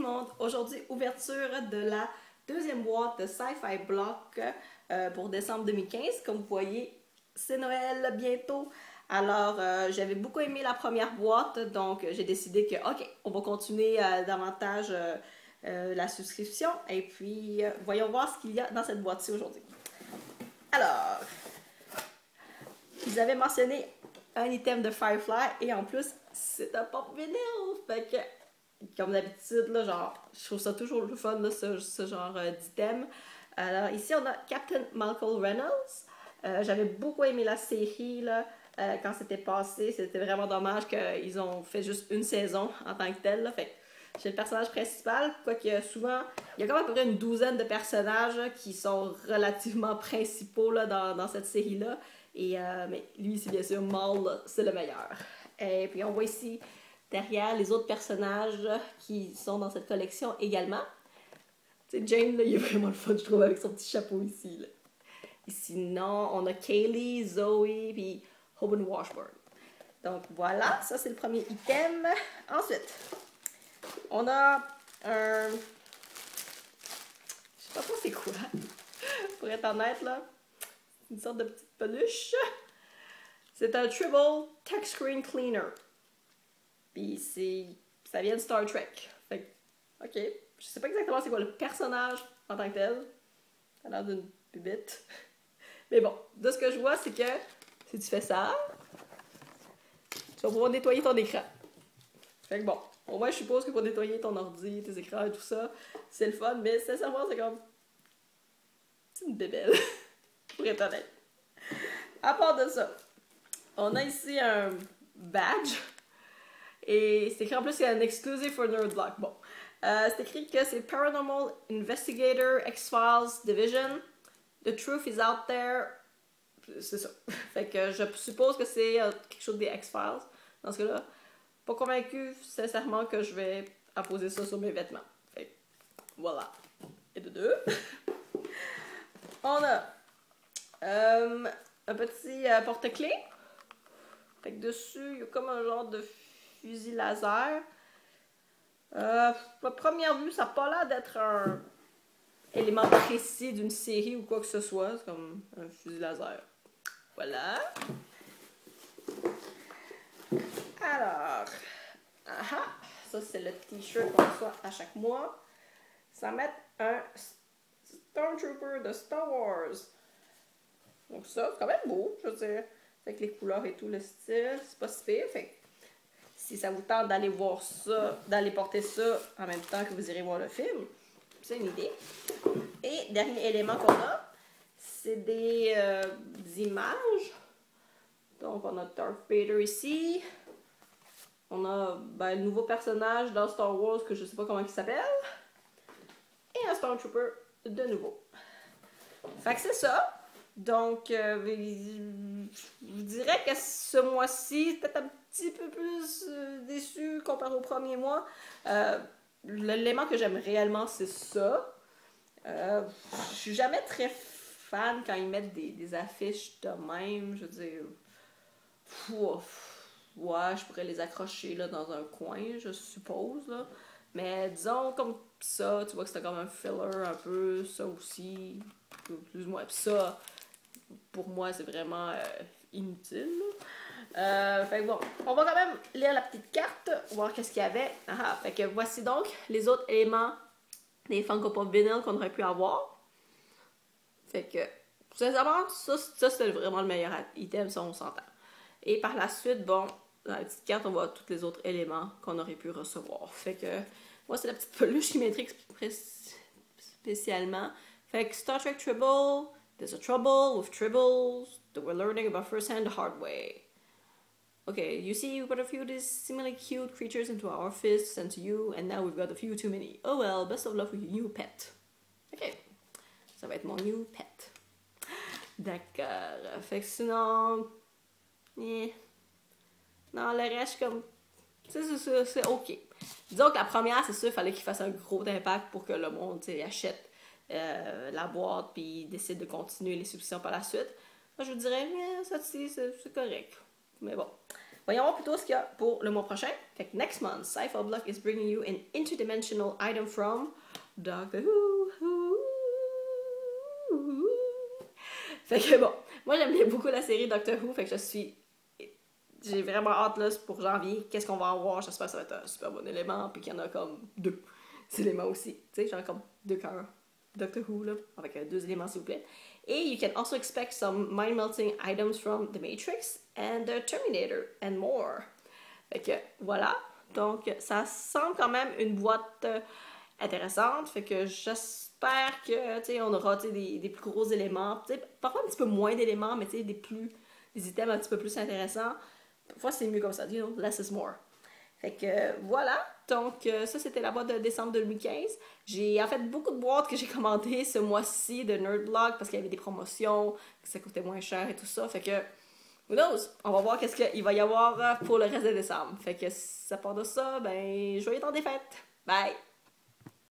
monde! Aujourd'hui, ouverture de la deuxième boîte de Sci-Fi Block pour décembre 2015. Comme vous voyez, c'est Noël bientôt. Alors, j'avais beaucoup aimé la première boîte, donc j'ai décidé que, ok, on va continuer davantage la souscription. Et puis, voyons voir ce qu'il y a dans cette boîte-ci aujourd'hui. Alors, ils avaient mentionné un item de Firefly et en plus, c'est un pop-vinyl. Fait que, comme d'habitude, là, genre, je trouve ça toujours le fun, là, ce genre d'item. Alors, ici, on a Captain Malcolm Reynolds. J'avais beaucoup aimé la série, là, quand c'était passé. C'était vraiment dommage qu'ils ont fait juste une saison en tant que telle, là. Fait que j'ai le personnage principal, quoique souvent, il y a quand même à peu près une douzaine de personnages là, qui sont relativement principaux là, dans cette série-là. Mais lui, c'est bien sûr Maul, c'est le meilleur. Et puis on voit ici derrière les autres personnages qui sont dans cette collection également. Tu sais, Jane, là, il est vraiment le fun, je trouve, avec son petit chapeau ici. Là. Et sinon, on a Kaylee, Zoe, puis Hoban Washburn. Donc voilà, ça c'est le premier item. Ensuite, on a un... Je sais pas trop c'est quoi, pour être honnête, là. Une sorte de petite peluche. C'est un Tribble Tech Screen Cleaner. Puis ça vient de Star Trek. Fait que, ok. Je sais pas exactement c'est quoi le personnage en tant que tel. Ça a l'air d'une bubette. Mais bon, de ce que je vois, c'est que si tu fais ça, tu vas pouvoir nettoyer ton écran. Fait que bon, au moins je suppose que pour nettoyer ton ordi, tes écrans et tout ça, c'est le fun, mais sincèrement, c'est comme... C'est une bébelle. Pour être honnête. À part de ça, on a ici un badge. Et c'est écrit en plus qu'il y a un exclusive for Nerdblock. Bon. C'est écrit que c'est Paranormal Investigator X-Files Division. The truth is out there. C'est ça. Fait que je suppose que c'est quelque chose des X-Files. Dans ce cas-là, pas convaincu sincèrement que je vais apposer ça sur mes vêtements. Fait que, voilà. Et de deux. On a un petit porte-clés. Fait que dessus, il y a comme un genre de fusil laser. À première vue, ça n'a pas l'air d'être un élément précis d'une série ou quoi que ce soit. C'est comme un fusil laser. Voilà. Alors, ça c'est le t-shirt qu'on reçoit à chaque mois. Ça met un Stormtrooper de Star Wars. Donc ça, c'est quand même beau, je veux dire. Avec les couleurs et tout, le style, c'est pas si pire. Fait que si ça vous tente d'aller voir ça, d'aller porter ça en même temps que vous irez voir le film, c'est une idée. Et dernier élément qu'on a, c'est des images. Donc on a Darth Vader ici. On a le nouveau personnage dans Star Wars que je sais pas comment il s'appelle. Et un Stormtrooper de nouveau. Fait que c'est ça. Donc, je dirais que ce mois-ci, peut-être un petit peu plus déçu comparé au premier mois. L'élément que j'aime réellement, c'est ça. Je suis jamais très fan quand ils mettent des affiches de même. Je veux dire, ouais, je pourrais les accrocher là, dans un coin, je suppose. Là. Mais disons, comme ça, tu vois que c'était comme un filler un peu, ça aussi, plus ou moins. Puis ça, pour moi, c'est vraiment inutile. Fait que bon, on va quand même lire la petite carte, voir qu'est-ce qu'il y avait. Fait que voici donc les autres éléments des Funko Pop vinyl qu'on aurait pu avoir. Fait que, sincèrement, ça c'était vraiment le meilleur item, ça on s'entend. Et par la suite, bon, dans la petite carte, on voit tous les autres éléments qu'on aurait pu recevoir. Fait que, moi, c'est la petite peluche qui m'intrigue spécialement. Fait que Star Trek Tribble, there's a trouble with tribbles that we're learning about firsthand the hard way. Okay, you see, we got a few of these seemingly cute creatures into our fists and to you, and now we've got a few too many. Oh well, best of luck with your new pet. Ok, ça va être mon new pet. D'accord, fait que sinon... Non, le reste, comme... C'est ok. Disons que la première, c'est sûr, il fallait qu'il fasse un gros impact pour que le monde achète la boîte puis décide de continuer les subscriptions par la suite. Moi, je vous dirais, ça c'est correct. Mais bon. Voyons voir plutôt ce qu'il y a pour le mois prochain. Fait que next month, Sci-Fi Block is bringing you an interdimensional item from Doctor Who. Fait que bon, moi j'aime bien beaucoup la série Doctor Who, fait que j'ai vraiment hâte là pour janvier. Qu'est-ce qu'on va avoir? J'espère que ça va être un super bon élément, puis qu'il y en a comme 2 éléments aussi. Tu sais, genre comme 2 cœurs. Doctor Who, là, avec 2 éléments s'il vous plaît. Et you can also expect some mind-melting items from The Matrix and The Terminator and more. Fait que voilà. Donc, ça semble quand même une boîte intéressante. Fait que j'espère que, tu sais, on aura, tu sais, des plus gros éléments. Tu sais, parfois un petit peu moins d'éléments, mais tu sais, des items un petit peu plus intéressants. Parfois, c'est mieux comme ça. You know, less is more. Fait que voilà, donc ça c'était la boîte de décembre 2015. J'ai en fait beaucoup de boîtes que j'ai commandées ce mois-ci de Nerdblog parce qu'il y avait des promotions, que ça coûtait moins cher et tout ça. Fait que, who knows, on va voir qu'est-ce qu'il va y avoir pour le reste de décembre. Fait que ça part de ça, ben, joyeux temps des fêtes. Bye!